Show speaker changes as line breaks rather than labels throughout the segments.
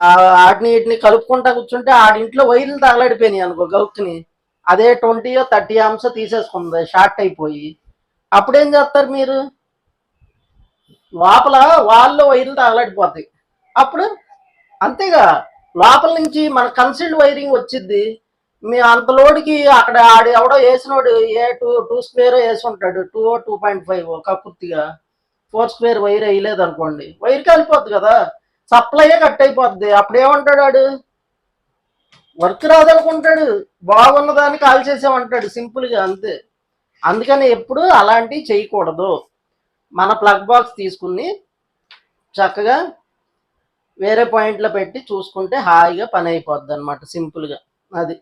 ఆటిని వీటిని కలుపుకుంటా కూర్చుంటే ఆడింట్లో వైర్లు తగలడిపోయినాయి అనుకో గౌక్ని, అదే 20 30 amps తీసేసుకుంది షార్ట్ అయిపోయి. అప్పుడేం చేస్తారు మీరు, లోపల వాళ్ళలో వైర్లు తగలడిపోతాయి. అప్పుడు అంతేగా, లోపల నుంచి మన కన్సిల్డ్ వైరింగ్ వచ్చింది. మీ అంత లోడ్కి అక్కడ ఆడు ఎవడో వేసినోడు ఏ టూ స్క్వేర్ వేసి ఉంటాడు, 2 2.5 కక్కుర్తిగా 4 స్క్వేర్ వైర్ వేయలేదు అనుకోండి, వైర్ కలిపోద్ది కదా, సప్లైయే కట్ అయిపోద్ది. అప్పుడు ఏమంటాడు ఆడు, వర్క్ రాదనుకుంటాడు, బాగున్న దాన్ని కాల్ చేసామంటాడు సింపుల్గా, అంతే. అందుకని ఎప్పుడు అలాంటివి చేయకూడదు. మన ప్లగ్ బాక్స్ తీసుకుని చక్కగా వేరే పాయింట్లో పెట్టి చూసుకుంటే హాయిగా పని అయిపోద్ది అనమాట, సింపుల్గా. అది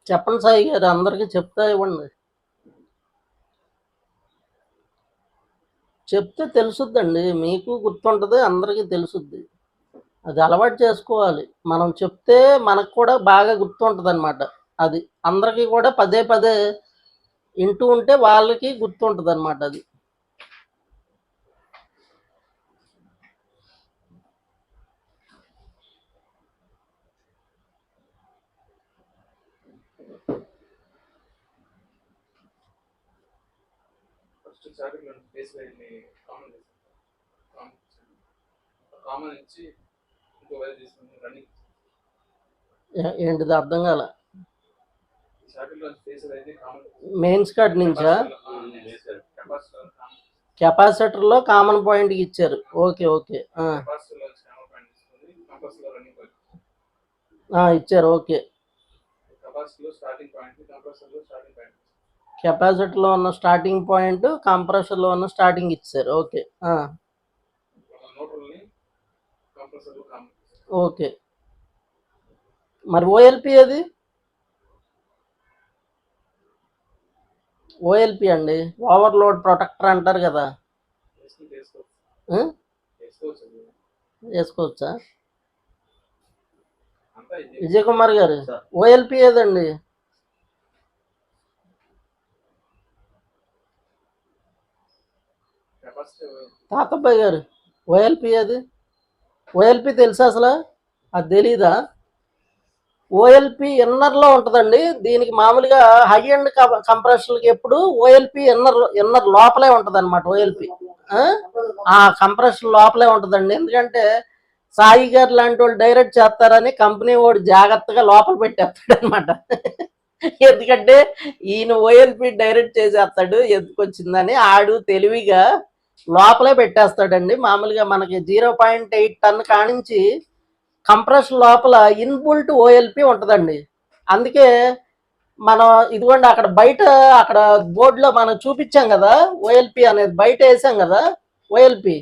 చెప్పండి సాయి గారు, అందరికీ చెప్తా ఇవ్వండి. చెప్తే తెలుసుద్దండి, మీకు గుర్తుంటుంది, అందరికీ తెలుసుద్ది. అది అలవాటు చేసుకోవాలి. మనం చెప్తే మనకు కూడా బాగా గుర్తుంటుంది అనమాట. అది అందరికీ కూడా పదే పదే వింటూ ఉంటే వాళ్ళకి గుర్తుంటుంది అనమాట. అది ఏంటిది అర్థం కాల. మెయిన్స్ కార్డ్ నుంచా, కెపాసిటర్లో కామన్ పాయింట్కి ఇచ్చారు. ఓకే ఓకే, ఇచ్చారు. ఓకే, కెపాసిటర్లో ఉన్న స్టార్టింగ్ పాయింట్, కంప్రెసర్లో ఉన్న స్టార్టింగ్ ఇచ్చారు. Okay okay. మరి ఓఎల్పి అది, ఓఎల్పి అండి, ఓవర్లోడ్ ప్రొటెక్టర్ అంటారు కదా, వేసుకోవచ్చా? విజయ్ కుమార్ గారు, ఓఎల్పి ఏదండి? తాతబ్బాయి గారు, ఓఎల్పి అది, ఓఎల్పి తెలుసా అసలు? అది తెలీదా? ఓఎల్పి ఇన్నర్లో ఉంటుందండి. దీనికి మామూలుగా హై అండ్ కంప్రెషర్కి ఎప్పుడు ఓఎల్పి ఇన్నర్ లోపలే ఉంటుంది అనమాట. ఓఎల్పి ఆ కంప్రెషన్ లోపలే ఉంటుందండి. ఎందుకంటే సాయి గారు లాంటి వాళ్ళు డైరెక్ట్ చేస్తారని కంపెనీ వాడు జాగ్రత్తగా లోపల పెట్టేస్తాడు అనమాట. ఎందుకంటే ఈయన ఓఎల్పి డైరెక్ట్ చేసేస్తాడు, ఎందుకు వచ్చిందని ఆడు తెలివిగా లోపలే పెట్టేస్తాడండి. మామూలుగా మనకి 0.8 టన్ కానించి కంప్రెషన్ లోపల ఇన్బుల్ట్ ఓఎల్పి ఉంటుందండి. అందుకే మనం ఇదిగోండి అక్కడ బయట అక్కడ బోర్డులో మనం చూపించాం కదా, ఓఎల్పి అనేది బయట వేసాం కదా ఓఎల్పి.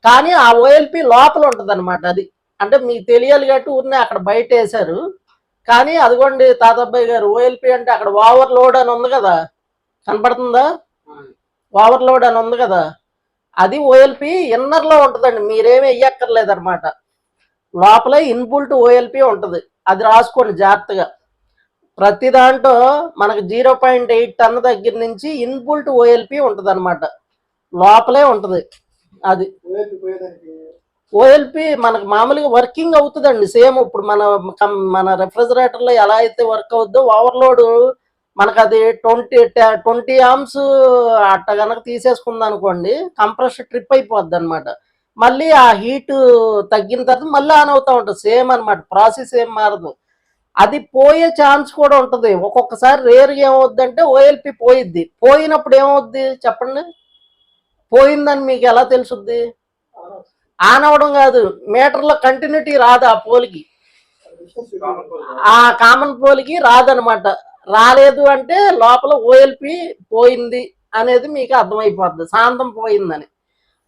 కానీ ఆ ఓఎల్పి లోపల ఉంటుంది అనమాట. అది అంటే మీకు తెలియాలి కాబట్టి ఊరినే అక్కడ బయట వేశారు. కానీ అదిగోండి తాతబ్బాయి గారు, ఓఎల్పి అంటే అక్కడ ఓవర్లోడ్ అని ఉంది కదా, కనపడుతుందా? ఓవర్లోడ్ అని ఉంది కదా, అది ఓఎల్పి ఇన్నర్లో ఉంటుందండి. మీరేమీ వెయ్యక్కర్లేదు అనమాట. లోపలే ఇన్బుల్ట్ ఓఎల్పి ఉంటుంది. అది రాసుకోండి జాగ్రత్తగా. ప్రతి దాంట్లో మనకు 0.8 టన్ దగ్గర నుంచి ఇన్బుల్ట్ ఓఎల్పి ఉంటుంది అనమాట. లోపలే ఉంటుంది. అది ఓఎల్పి మనకు మామూలుగా వర్కింగ్ అవుతుందండి. సేమ్ ఇప్పుడు మన రెఫ్రిజరేటర్లో ఎలా అయితే వర్క్ అవుద్దో ఓవర్లోడ్ మనకు అది 20 ఆమ్స్ అట్ట కనుక తీసేసుకుంది అనుకోండి, కంప్రెషర్ ట్రిప్ అయిపోద్ది అనమాట. మళ్ళీ ఆ హీట్ తగ్గిన తర్వాత మళ్ళీ ఆన్ అవుతూ ఉంటుంది. సేమ్ అనమాట, ప్రాసెస్ ఏం మారదు. అది పోయే ఛాన్స్ కూడా ఉంటుంది. ఒక్కొక్కసారి రేరుగా ఏమవుద్దంటే ఓఎల్పి పోయిద్ది. పోయినప్పుడు ఏమవుద్ది చెప్పండి? పోయిందని మీకు ఎలా తెలుసుద్ది? ఆన్ అవడం కాదు, మీటర్లో కంటిన్యూటీ రాదు ఆ పోలికి. ఆ కామన్ పోలికి రాదనమాట. రాలేదు అంటే లోపల ఓఎల్పి పోయింది అనేది మీకు అర్థమైపోద్ది, శాంతం పోయిందని.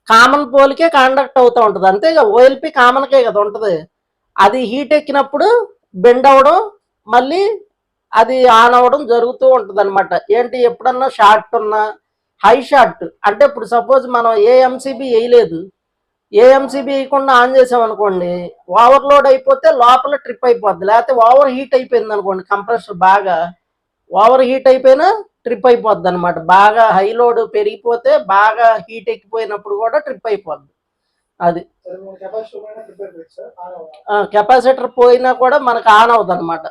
కామన్ పోలికే కాండక్ట్ అవుతూ ఉంటుంది. అంతేగా, ఓఎల్పి కామన్కే కదా ఉంటుంది. అది హీట్ ఎక్కినప్పుడు బెండ్ అవ్వడం, మళ్ళీ అది ఆన్ అవ్వడం జరుగుతూ ఉంటుంది అనమాట. ఏంటి, ఎప్పుడన్నా షార్ట్ ఉన్నా, హై షార్ట్ అంటే ఇప్పుడు సపోజ్ మనం ఏ ఎంసీబీ వేయలేదు, ఏ ఎంసీబీ వేయకుండా ఆన్ చేసామనుకోండి, ఓవర్లోడ్ అయిపోతే లోపల ట్రిప్ అయిపోద్ది. లేకపోతే ఓవర్ హీట్ అయిపోయింది అనుకోండి, కంప్రెసర్ బాగా ఓవర్ హీట్ అయిపోయినా ట్రిప్ అయిపోద్ది అనమాట. బాగా హై లోడ్ పెరిగిపోతే, బాగా హీట్ ఎక్కిపోయినప్పుడు కూడా ట్రిప్ అయిపోద్ది. అది కెపాసిటర్ పోయినా కూడా మనకు ఆన్ అవుతుంది అనమాట.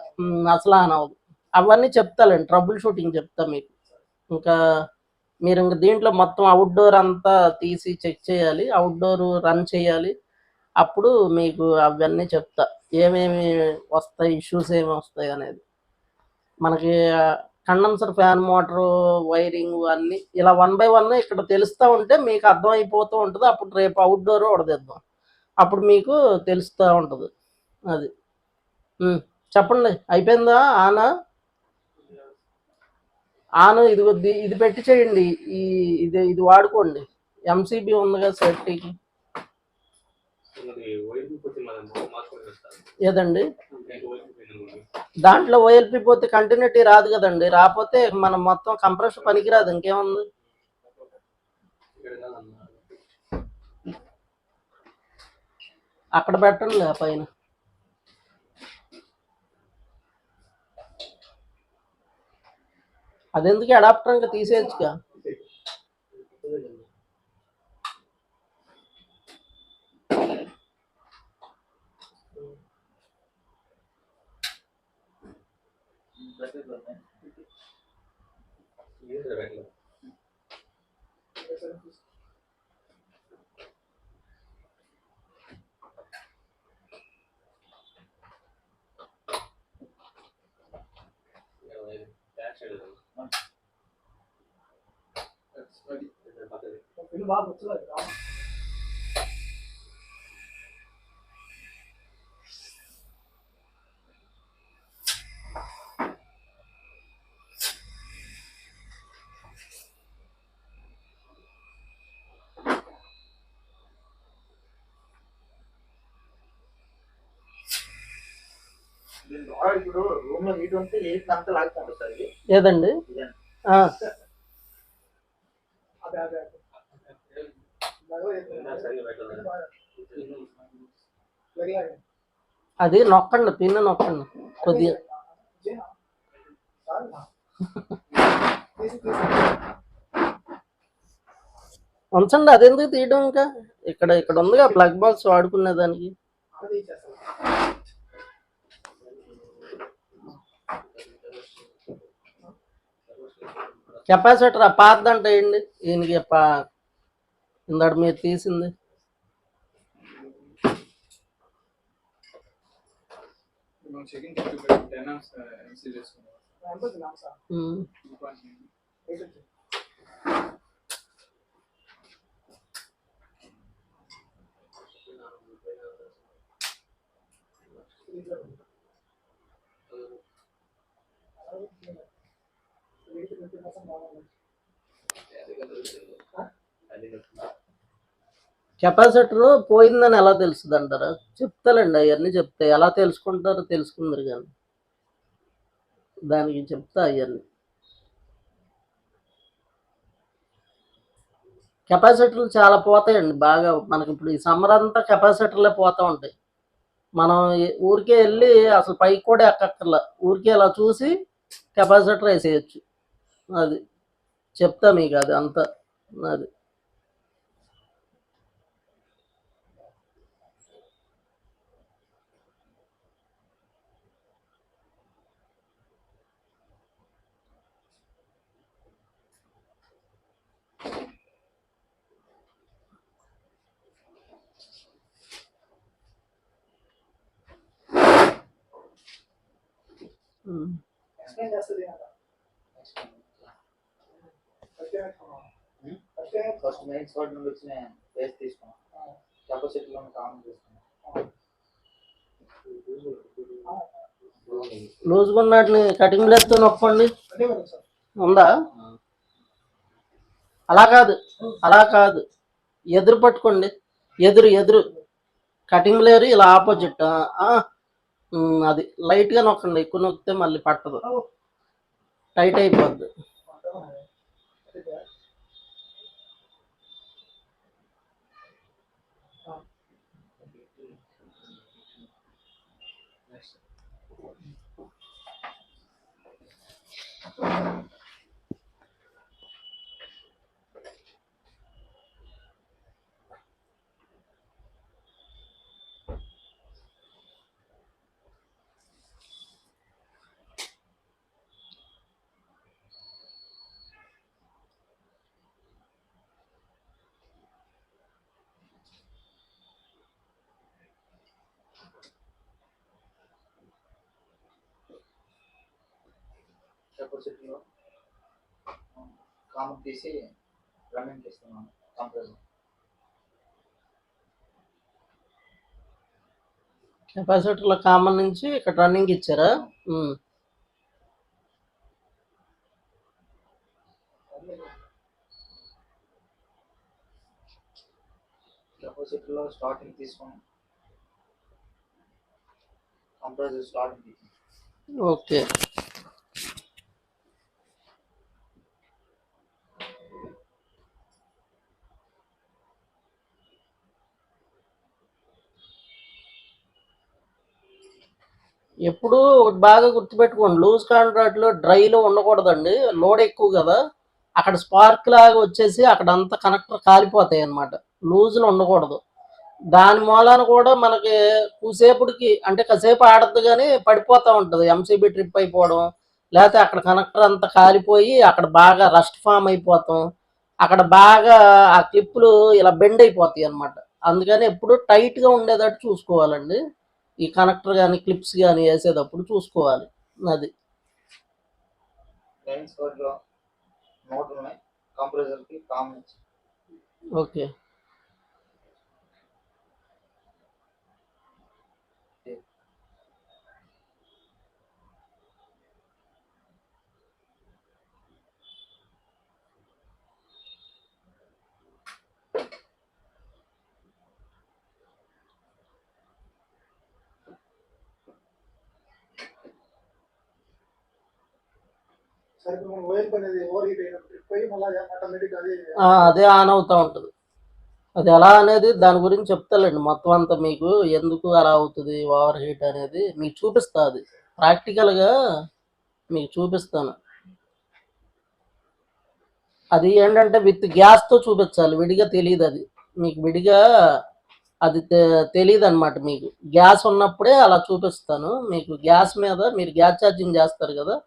అసలు ఆన్ అవ్వదు. అవన్నీ చెప్తాలండి, ట్రబుల్ షూటింగ్ చెప్తా మీకు. ఇంకా మీరు ఇంక దీంట్లో మొత్తం అవుట్డోర్ అంతా తీసి చెక్ చేయాలి, అవుట్డోర్ రన్ చేయాలి. అప్పుడు మీకు అవన్నీ చెప్తా, ఏమేమి వస్తాయి, ఇష్యూస్ ఏమి వస్తాయి అనేది. మనకి కండెన్సర్ ఫ్యాన్ మోటారు వైరింగ్ అన్నీ ఇలా 1 by 1 ఇక్కడ తెలుస్తూ ఉంటే మీకు అర్థమైపోతూ ఉంటుంది. అప్పుడు రేపు అవుట్డోర్ ఉడదిద్దాం, అప్పుడు మీకు తెలుస్తూ ఉంటుంది. అది చెప్పండి, అయిపోయిందా? ఆన్ ఇదిగో ఇది పెట్టి చేయండి. ఇది వాడుకోండి, ఎంసీబీ ఉందిగా సేఫ్టీకి. ఏదండి, దాంట్లో ఓఎల్పి పోతే కంటిన్యూటీ రాదు కదండి. రాకపోతే మనం మొత్తం కంప్రెషన్ పనికిరాదు, ఇంకేముంది. అక్కడ పెట్టండి పైన. అదెందుకు, అడాప్టర్ ఇంకా తీసేయచ్చుగా. ఇప్పుడు రూమ్ లో హీట్ ఉంటే హీట్ అంతా లాగుతుంది సార్. ఏదండి, అది నొక్కండి, పిన్ నొక్కండి కొద్దిగా. ఉంచండి, అదెందుకు తీయడం, ఇంకా ఇక్కడ ఉందిగా ప్లగ్ బాక్స్ వాడుకునే దానికి. కెపాసిటర్ ఆ పాతదంట వేయండి దీనికి, ఇందాడు మీరు తీసింది. కెపాసిటర్ పోయిందని ఎలా తెలుస్తుంది అంటారా? చెప్తాలండి, అవన్నీ చెప్తే ఎలా తెలుసుకుంటారో తెలుసుకుందరు కానీ దానికి చెప్తా అవన్నీ. కెపాసిటర్లు చాలా పోతాయండి బాగా. మనకి ఇప్పుడు ఈ సమ్మర్ అంతా కెపాసిటర్లే పోతూ ఉంటాయి. మనం ఊరికే వెళ్ళి అసలు పైకి కూడా ఎక్కక్కర్లా, ఊరికే అలా చూసి కెపాసిటర్ వేసేయచ్చు. అది చెప్తా మీకు, అది అంతా అది.
ఫస్ట్ మెయిన్ స్పాట్ నుండి వచ్చిన బేస్ తీసుకున్నాం, కెపాసిటీలో కామన్ తీసుకున్నాం.
లూజ్గా ఉన్నట్టు కటింగ్ బ్లేడ్తో నొక్కండి. ఉందా? అలా కాదు, అలా కాదు, ఎదురు పట్టుకోండి. ఎదురు కటింగ్ బ్లేడ్ ఇలా ఆపోజిట్. అది లైట్గా నొక్కండి, ఎక్కువ నొక్కితే మళ్ళీ పట్టదు, టైట్ అయిపోద్ది.
కెపాసిటీలో కామన్ తీసి రన్నింగ్ చేస్తున్నాను కంప్రెసర్.
కెపాసిటర్లో కామన్ నుంచి ఇక్కడ రన్నింగ్ ఇచ్చారా?
కెపాసిటీలో స్టార్టింగ్ తీసుకుని కంప్రెసర్ స్టార్టింగ్ తీసుకుని.
ఓకే. ఎప్పుడు బాగా గుర్తుపెట్టుకోండి, లూజ్ కాంట్రాక్ట్లో డ్రైలో ఉండకూడదండి. లోడ్ ఎక్కువ కదా, అక్కడ స్పార్క్ లాగా వచ్చేసి అక్కడ అంతా కనెక్టర్ కాలిపోతాయి అన్నమాట. లూజ్లో ఉండకూడదు. దాని మూలాన కూడా మనకి కూసేపుడికి అంటే కాసేపు ఆడద్దు కానీ పడిపోతూ ఉంటుంది, ఎంసీబీ ట్రిప్ అయిపోవడం, లేకపోతే అక్కడ కనెక్టర్ అంతా కాలిపోయి అక్కడ బాగా రస్ట్ ఫామ్ అయిపోతాం, అక్కడ బాగా ఆ క్లిప్పులు ఇలా బెండ్ అయిపోతాయి అన్నమాట. అందుకని ఎప్పుడు టైట్గా ఉండేటట్టు చూసుకోవాలండి. ఈ కనెక్టర్ కానీ క్లిప్స్ కానీ వేసేటప్పుడు చూసుకోవాలి. అది
మెయిన్ స్పాట్లో నోట్ ఉన్నాయి, కంప్రెసర్కి కామన్.
ఓకే. అదే ఆన్ అవుతూ ఉంటుంది. అది ఎలా అనేది దాని గురించి చెప్తాలండి మొత్తం అంతా. మీకు ఎందుకు అలా అవుతుంది ఓవర్ హీట్ అనేది మీకు చూపిస్తా, అది ప్రాక్టికల్గా మీకు చూపిస్తాను. అది ఏంటంటే విత్ గ్యాస్తో చూపించాలి, విడిగా తెలియదు. అది మీకు విడిగా అది తెలియదు అనమాట. మీకు గ్యాస్ ఉన్నప్పుడే అలా చూపిస్తాను. మీకు గ్యాస్ మీద మీరు గ్యాస్ ఛార్జింగ్ చేస్తారు కదా,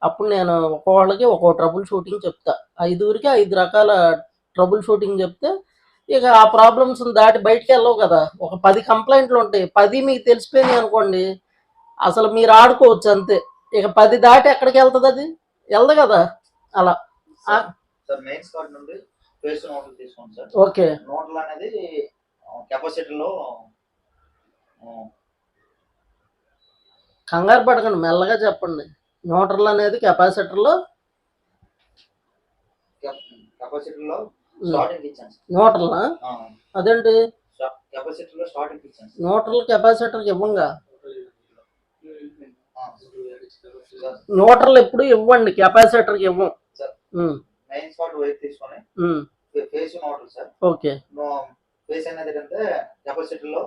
అప్పుడు నేను ఒక్కొక్కళ్ళకి ఒక్కో ట్రబుల్ షూటింగ్ చెప్తా. 5 రకాల ట్రబుల్ షూటింగ్ చెప్తే ఇక ఆ ప్రాబ్లమ్స్ దాటి బయటికి వెళ్ళవు కదా. ఒక 10 కంప్లైంట్లు ఉంటాయి, 10 మీకు తెలిసిపోయినాయి అనుకోండి, అసలు మీరు ఆడుకోవచ్చు అంతే. ఇక 10 దాటి ఎక్కడికి వెళ్తుంది? అది వెళ్ళదు కదా అలా.
సార్ మెయిన్ స్పాట్ నుండి ఫేస్ నోట్లు తీసుకోండి సార్.
ఓకే.
నోట్లు అనేది కెపాసిటీలో
కంగారు పడకండి, మెల్లగా చెప్పండి. న్యూట్రల్ అనేది కెపాసిటర్లో
కెపాసిటీలో స్టార్టింగ్ ఇచ్చాను సార్.
న్యూట్రల్ అదేంటి
కెపాసిటీలో స్టార్టింగ్ ఇచ్చాను సార్.
న్యూట్రల్ కెపాసిటర్కి ఇవ్వంగా.
సార్
న్యూట్రల్ ఎప్పుడు ఇవ్వండి, కెపాసిటర్కి ఇవ్వం.
Sir
um,
main spot wire తీసుకొని
um,
phase neutral sir.
Okay.
Phase అనేది ఏంటంటే కెపాసిటీలో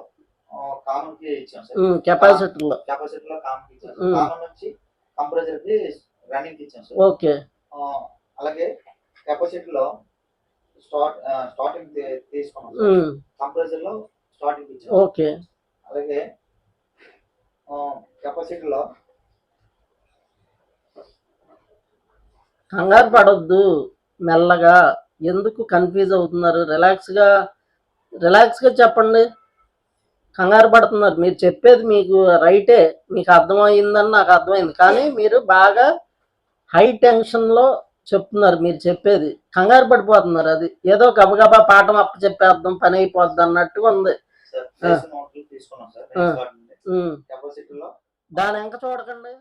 కామన్ కి ఇచ్చాం సార్.
కెపాసిటర్లో
కెపాసిటీలో కామన్ కి ఇచ్చాం సార్. కామన్ నుంచి కంప్రెసర్ కి రన్నింగ్ ఇచ్చాం సార్.
ఓకే.
అలాగే కెపాసిటీలో స్టార్టింగ్ తీసుకున్నాం సార్. కంప్రెసర్ లో స్టార్టింగ్ ఇచ్చాం.
ఓకే.
అలాగే కెపాసిటీలో
కంగారు పడొద్దు, మెల్లగా. ఎందుకు కన్ఫ్యూజ్ అవుతున్నారు? రిలాక్స్గా చెప్పండి. కంగారు పడుతున్నారు. మీరు చెప్పేది మీకు రైటే, మీకు అర్థమైందని నాకు అర్థమైంది, కానీ మీరు బాగా హై టెన్షన్లో చెప్తున్నారు. మీరు చెప్పేది కంగారు పడిపోతున్నారు. అది ఏదో గబగబా పాఠం అప్ప చెప్పేద్దాం, పని అయిపోద్ది అన్నట్టుగా ఉంది.
తీసుకున్నాం సార్. కెపాసిటీలో
దాని వెనక చూడకండి.